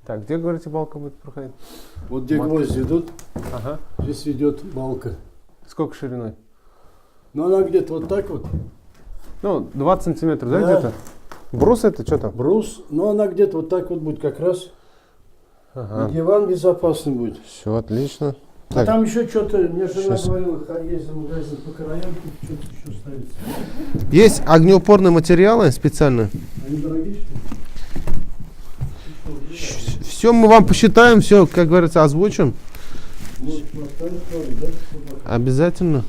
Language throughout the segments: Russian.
Так, где, говорите, балка будет проходить? Вот где гвозди идут, Ага. здесь идет балка. Сколько шириной? Но она где-то вот так вот. Ну, 20 сантиметров, да, Да. где-то? Брус это что там? Брус, но она где-то вот так вот будет как раз. Ага. И диван безопасный будет. Все отлично. А Так. там еще что-то, мне жена Щас. говорила, есть за магазин по краям, тут что-то еще ставится. Есть огнеупорные материалы специальные. Они дорогие, что ли? Все мы вам посчитаем, все, как говорится, озвучим. Может, поставить пару, да? Обязательно.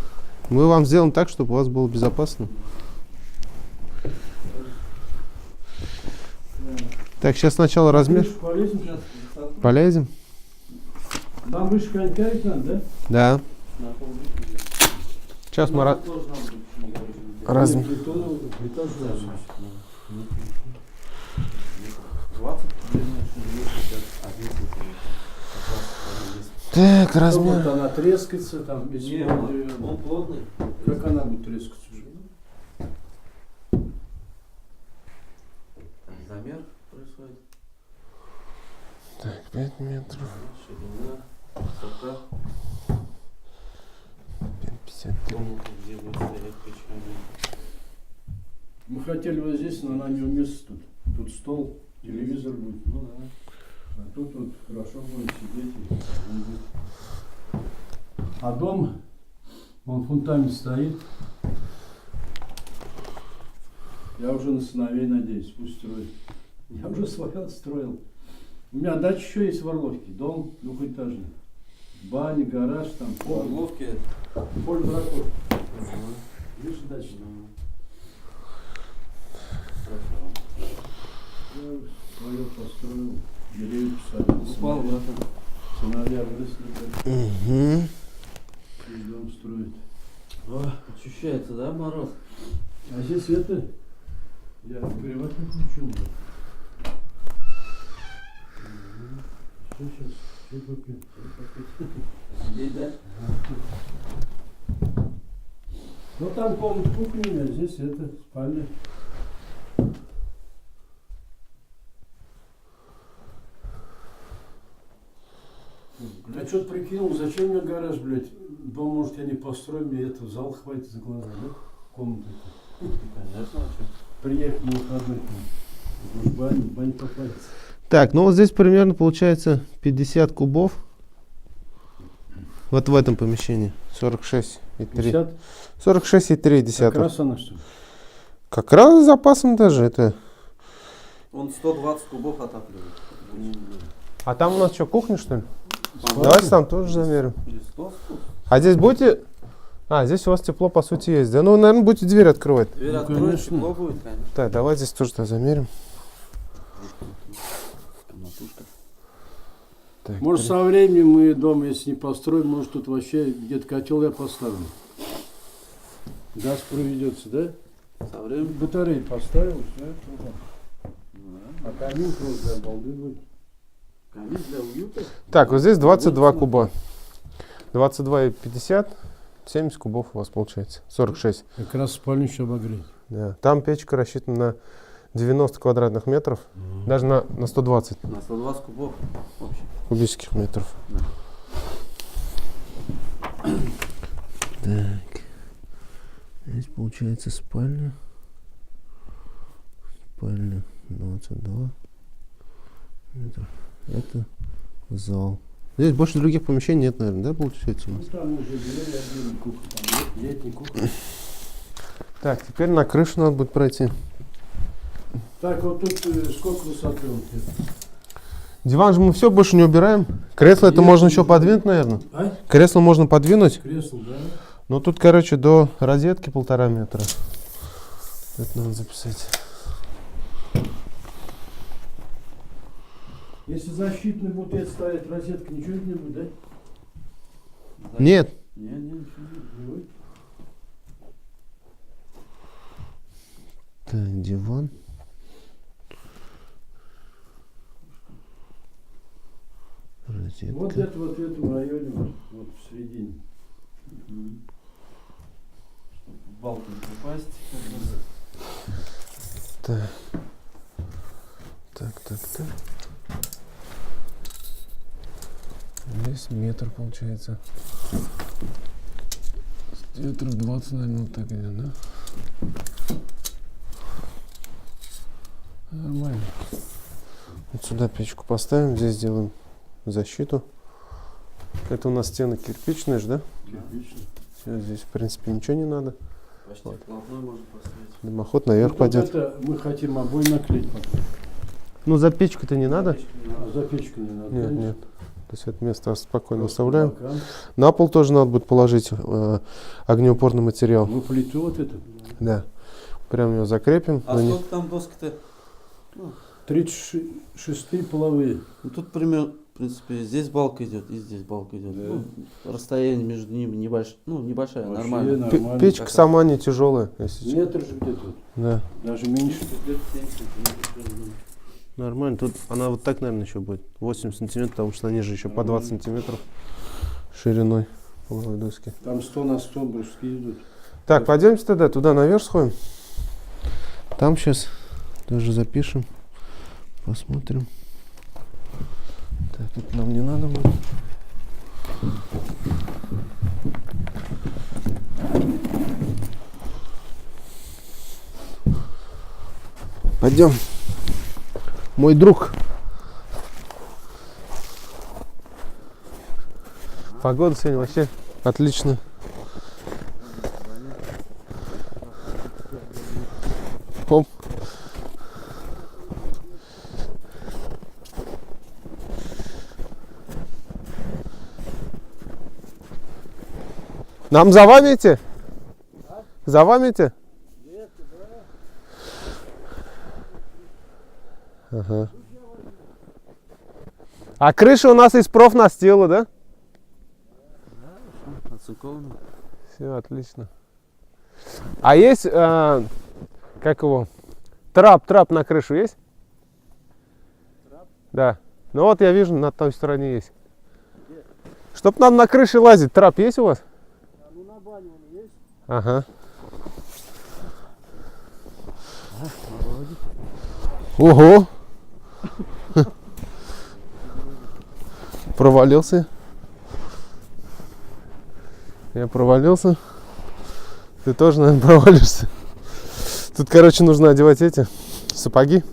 Мы вам сделаем так, чтобы у вас было безопасно. Так, сейчас сначала размер. Выше полезем сейчас? Полезем. Там выше конька ведь надо, да? Да. Сейчас мы размер. Нет, плита сразу. 20, Так, Вот размер. она трескается, там без не, он плотный. Как она будет трескаться уже? Замер происходит. Так, 5 метров. Ширина, высота. 5,53. Комната, где будет стоять печка. Мы хотели вот здесь, но она не уместится тут. Тут стол, телевизор будет. Ну да. А тут вот хорошо будет сидеть. И он будет. А дом, он фунтамент стоит. Я уже на сыновей надеюсь, пусть строят. Я уже свое строил. У меня дача еще есть в Орловке. Дом двухэтажный. Баня, гараж, там В пол. Орловке. Поле драков. Видишь, дача? Хорошо. Я свое построил. Деревья посадил. Упал, братан. Сыновья выросли. Угу. Пусть дом строит. О, ощущается, да, мороз? А здесь это, я приват не включил. Что сейчас? Что попить? Здесь, да? Ну там комната кухни у меня, здесь это спальня. Я что-то прикинул, зачем мне гараж, блядь? Дом, может, я не построю, мне это зал хватит за глаза, да? Комната. Конечно, а что? Приехал на выходной, в баню попасть. Так, ну вот здесь примерно получается 50 кубов. Вот в этом помещении. 46,3. 50? 46,3. Как раз она, что ли? Как раз с запасом даже это. Он 120 кубов отапливает. А там у нас что, кухня, что ли? Спальня? Давайте там тоже замерим. Или 100 кубов? А здесь будете... А, здесь у вас тепло, по сути, есть. Да, ну, наверное, будете дверь открывать. Дверь Ну, откроешь, конечно. тепло будет, конечно. Так, давай здесь тоже замерим. Комнатушка. Так, Может, со временем мы дом, если не построим, может, тут вообще где-то котел я поставлю. Газ проведется, да? Со временем. Батареи поставил, все. Ну А камин просто для балды будет. Камин для уюта. Так, вот здесь 22 куба. 22,50. 70 кубов у вас получается. 46. Как раз спальню еще обогреть. Да. Там печка рассчитана на 90 квадратных метров. Даже на 120 На 120 кубов вообще. кубических метров. Да. Так. Здесь получается спальня. Спальня 22 метра. Это зал. Здесь больше других помещений нет, наверное, да, получается у Ну нас? там уже двери, отдельная кухня, там летняя кухня. Так, теперь на крышу надо будет пройти. Так, вот тут сколько высоты он тебе? Диван же мы все больше не убираем. Кресло это Нет, можно не еще убираем. подвинуть, наверное. А? Кресло можно подвинуть. Кресло, да? Но тут, короче, до розетки 1,5 метра. Это надо записать. Если защитный будет ставить, розетка ничего не будет, да? Нет. Не, ничего не Не будет? Так, диван. Розетка. Вот где-то вот в этом районе, вот в середине. Чтобы в балку не попасть. Так. Так. Здесь метр получается. Метров 20, наверное, вот так идет, да? Нормально. Вот сюда печку поставим, здесь сделаем защиту. Это у нас стены кирпичные же, да? Кирпичный. Все, здесь в принципе ничего не надо. Почти Вот. вплотную можно поставить. Дымоход наверх Вот пойдет. это мы хотим обои наклеить потом. Ну за печку-то не надо? А за печку не надо. Нет, конечно. нет. То есть это место спокойно Просто оставляем. бока. На пол тоже надо будет положить огнеупорный материал. Ну, плиту вот эту. Да. Прям ее закрепим. А на ней. сколько там доски-то? 36 половые. Ну тут примерно, в принципе, здесь балка идет и здесь балка идет. Да. Ну, расстояние между ними небольшая, Вообще нормально. нормально. Печка Как сама не тяжелая, если честно. Метр же где тут. Да. Даже меньше. Где-то 7 сантиметров. Нормально. Тут она вот так, наверное, еще будет. 8 сантиметров, потому что они же еще по 20 сантиметров шириной половой доски. Там 100 на 100 бруски идут. Так, пойдемте тогда туда наверх сходим. Там сейчас тоже запишем. Посмотрим. Так, тут нам не надо будет. Пойдем. Мой друг. Погода сегодня вообще отлично. Оп. Нам за вами идти? За вами идти? Ага. А крыша у нас из профнастила, да? Оцинковано. Все отлично. А есть, как его, трап на крышу есть? Трап? Да. Ну вот я вижу, на той стороне есть. Чтоб нам на крыше лазить, трап есть у вас? Ну на бане он есть. Ага. Ого! Провалился. Я провалился. Ты тоже, наверное, провалишься. Тут, короче, нужно одевать эти сапоги.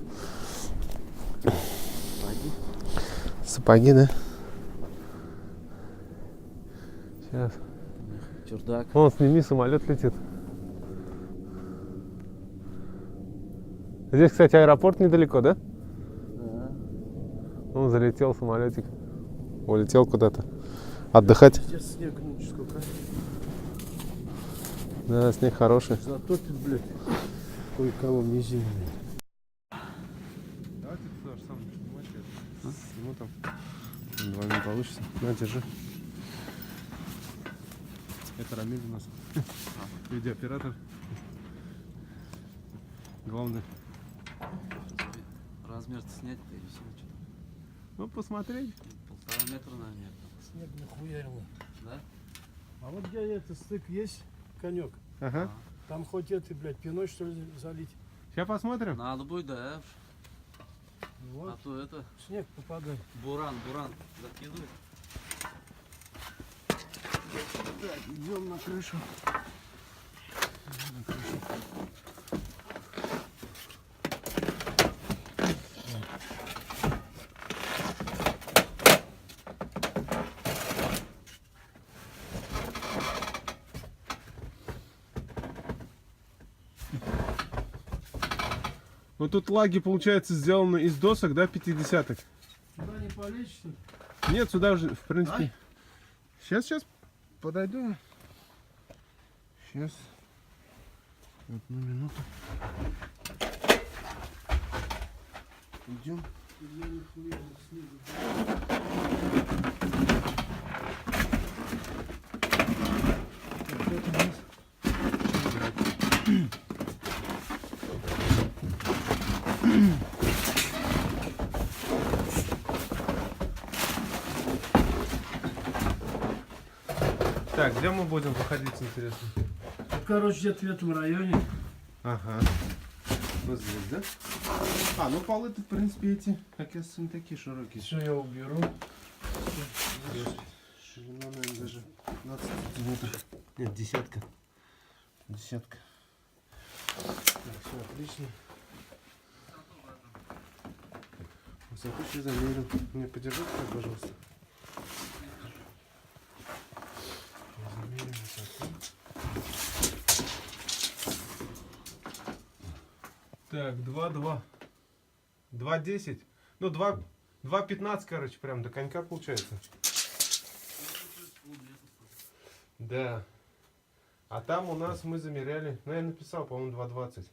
Сапоги, да? Сейчас. Чердак. Вон, сними, самолет летит. Здесь, кстати, аэропорт недалеко, да? Да. Он залетел самолетик. Улетел куда-то. Отдыхать. Здесь снег, ну сколько. Да, снег хороший. Затопит, блядь. Кое-кого в низине. Давайте ты тоже сам снимать. Сниму там. 2 минуты получится. На, держи. Это Рамиль у нас. Видеооператор. Главный. Размер снять-то и все. Ну, посмотреть. 1,5 метра, наверное. Снег нахуярило. Да? А вот где этот стык есть, конек? Ага. Там хоть это, блядь, пеной что ли залить? Сейчас посмотрим. Надо будет, да. Вот, А то это снег попадает. буран закидывает. Так, идем на крышу. Ну тут лаги, получается, сделаны из досок, да, 50-ок? Сюда не полечь? Нет, сюда уже, в принципе. Сейчас подойду. Сейчас. Одну минуту. Идем. Я нихуя не снегу. Так, где мы будем выходить, интересно? Ну, короче, где-то в этом районе. Ага. Вот здесь, да? А, ну полы-то, в принципе, эти, оказывается, не такие широкие. Все, я уберу. Здесь. Ширина, наверное, даже 15 сантиметров. Нет, десятка. Десятка. Так, все отлично. Высоту сейчас замерим. Мне подержите, пожалуйста. Замерим высоту. Так, 2,2. 2,10. Ну, 2,15, короче, прям до конька получается. Да. А там у нас мы замеряли, ну я написал, по-моему, 2,20.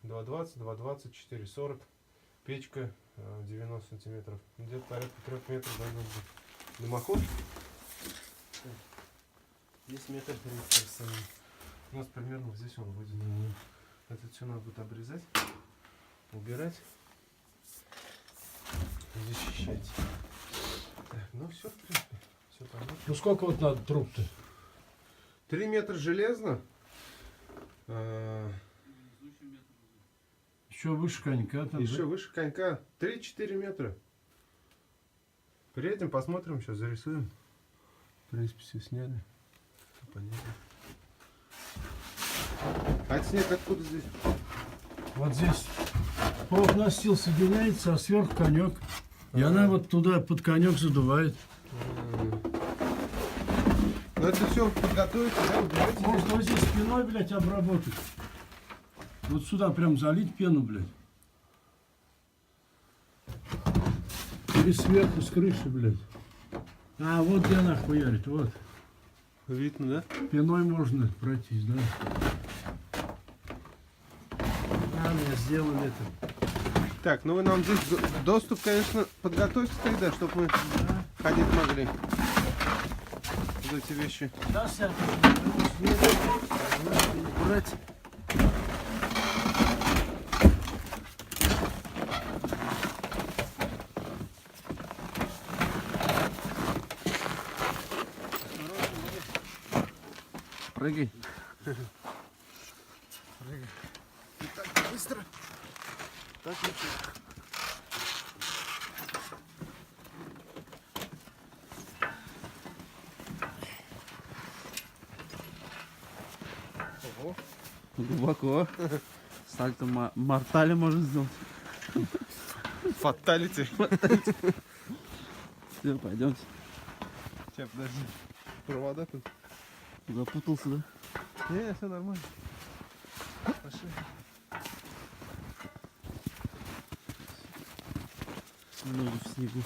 2,20, 2,20, 4,40. Печка 90 сантиметров. Где-то порядка 3 метров должно быть. Дымоход. Здесь метр 30. У нас примерно вот здесь он будет. Это все надо будет обрезать, убирать, защищать. Так, ну все, в принципе, все понятно. Ну сколько вот надо труб-то? 3 метра железно. Еще выше конька там. Еще да? выше конька 3-4 метра. Приедем, посмотрим, сейчас зарисуем. В принципе, все сняли. Всё понятно. А снег откуда здесь? Вот здесь профнастил соединяется, а сверху конек. И она вот туда под конек задувает. Ну это все подготовить, да, убирать. Можно вот здесь пеной, блядь, обработать. Вот сюда прям залить пену, блядь. Или сверху с крыши, блядь. А, вот где она хуярит, вот. Видно, да? Пеной можно пройтись, да. А, мне сделали это. Так, ну вы нам здесь доступ, конечно, подготовьте тогда, чтобы мы ходить могли. Вот эти вещи. Да, Сяк, брать. Прыгай. Так, быстро. Так, лучше. Ого. Глубоко. Сальто мортали можно сделать. Фаталити. Все, пойдемте. Сейчас, подожди. Провода тут. Запутался, да? Не, все нормально. Пошли. Ноги в снегу.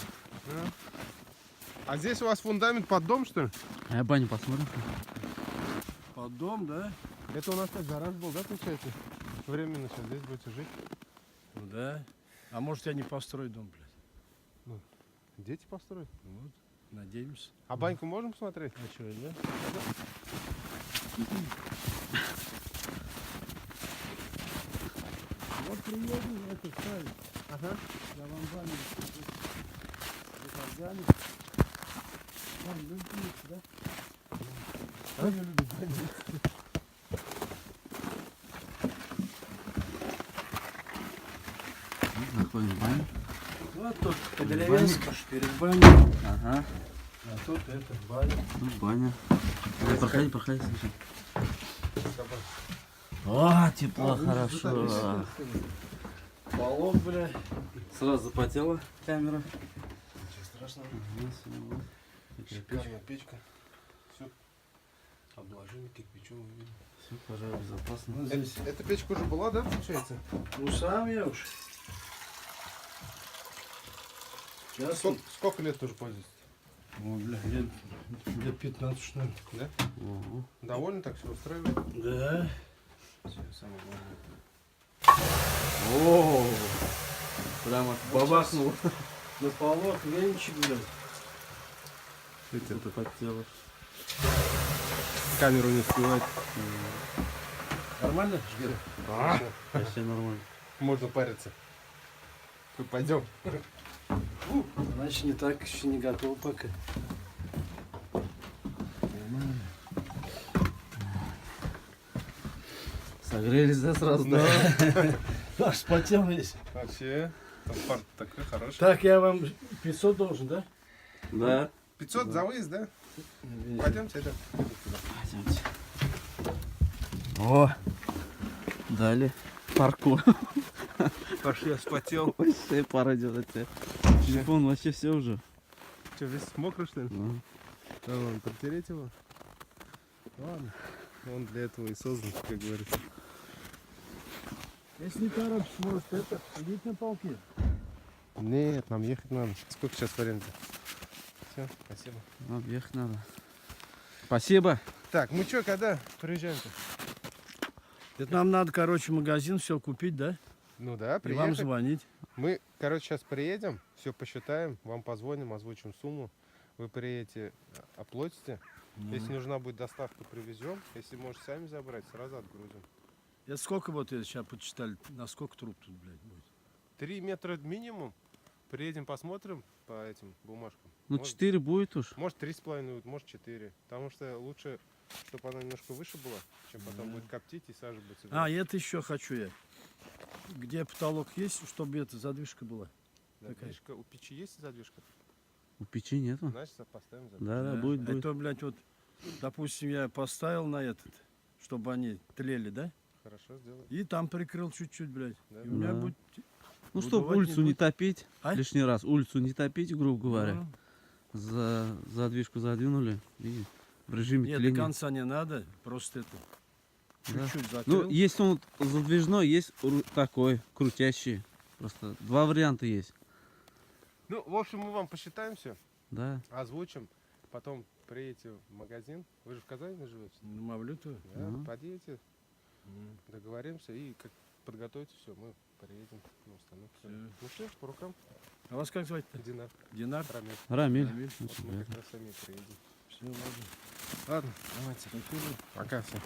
А здесь у вас фундамент под дом, что ли? А я баню посмотрим. Под дом, да? Это у нас так гараж был, да, получается? Временно сейчас здесь будете жить. Ну да. А может я не построю дом, блядь? Дети построят. Вот, надеемся. А баньку можем посмотреть? А что, да? Вот приеду, это ставить. Ага. Я вам баню заказали. Вон, любите, да? А? Я люблю баню. Заходим в баню. Вот тут по деревенски перед баней. Ага. А тут это баня. Ну, баня. Проходи, проходи, слушай. О, тепло, хорошо. Полок, бля. Сразу запотела камера. Ничего страшного. Ага, всё, вот. Шикарная печка. Все обложили кирпичом. Все, пожалуй, безопасно. Вот здесь. Эта печка уже была, да, получается? Ну сам я уж. Сейчас Сколько лет тоже пользуетесь? О, бля, лет 15, что ли. Да? Ого. Довольно так все устраивает? Да. Все, самое главное. О, прямо бабахнул. На полок венчик, блядь. Это подтело. Камеру не успевает. Нормально? А? Вообще нормально. Можно париться. Пойдем. Значит, не так, еще не готов пока. Согрелись, да, сразу? Да. Аж спотел весь. Вообще, там парк такой хороший. Так, я вам 500 должен, да? Да. 500 за выезд, да? Пойдемте, это. Пойдемте. О, дали парку. Пошли, я вспотел. Вообще пара идет от тебя. Телефон вообще все уже. Что, весь мокрый, что ли? Ну, Да, ладно, протереть его. Ладно. Он для этого и создан, как говорится. Если не торопишься, может это, сидеть на полке. Нет, нам ехать надо. Сколько сейчас времени? Все, спасибо. нам ехать надо. Спасибо. Так, мы что, когда приезжаем-то? Это нам надо, короче, в магазин все купить, да? Ну да, И вам приехать. звонить. Мы, короче, сейчас приедем, все посчитаем, вам позвоним, озвучим сумму. Вы приедете, оплатите. Если нужна будет доставка, привезем. Если можете сами забрать, сразу отгрузим. Это сколько вот это сейчас почитали? На сколько труб тут, блядь, будет? 3 метра минимум. Приедем, посмотрим по этим бумажкам. Ну, Может- 4 будет уж. Может 3,5, может 4. Потому что лучше, чтобы она немножко выше была, чем потом будет коптить и сажа будет собирать. А, и это еще хочу я. Где потолок есть, чтобы эта задвижка была? Задвижка. У печи есть задвижка? У печи нету. Значит, поставим задвижку. Да, будет, А будет. то, блядь, вот, допустим, я поставил на этот, чтобы они тлели, да? Хорошо, сделаем. И там прикрыл чуть-чуть, блядь. Да. И у меня Да. будет... Ну, чтобы Выдувать улицу не не будет. топить А? лишний раз. Улицу не топить, грубо говоря. Ну, Задвижку задвинули и в режиме нет, до тления. конца не надо, просто это... Да. Чуть-чуть закрыл. Ну, есть он задвижной, есть такой, крутящий. Просто два варианта есть. Ну, в общем, мы вам посчитаем все, Да. озвучим. Потом приедете в магазин. Вы же в Казани живете? Ну, Мавлюту. Да, Мгм. подъедете, договоримся и как подготовите все, мы приедем на установку. Всё. Ну все, по рукам. А вас как звать-то? Динар, Динар? Рамиль. Рамиль. Рамиль. Вот Очень мы приятно. как раз сами приедем. Все, ладно. Ладно, давайте. Спасибо. Пока всем.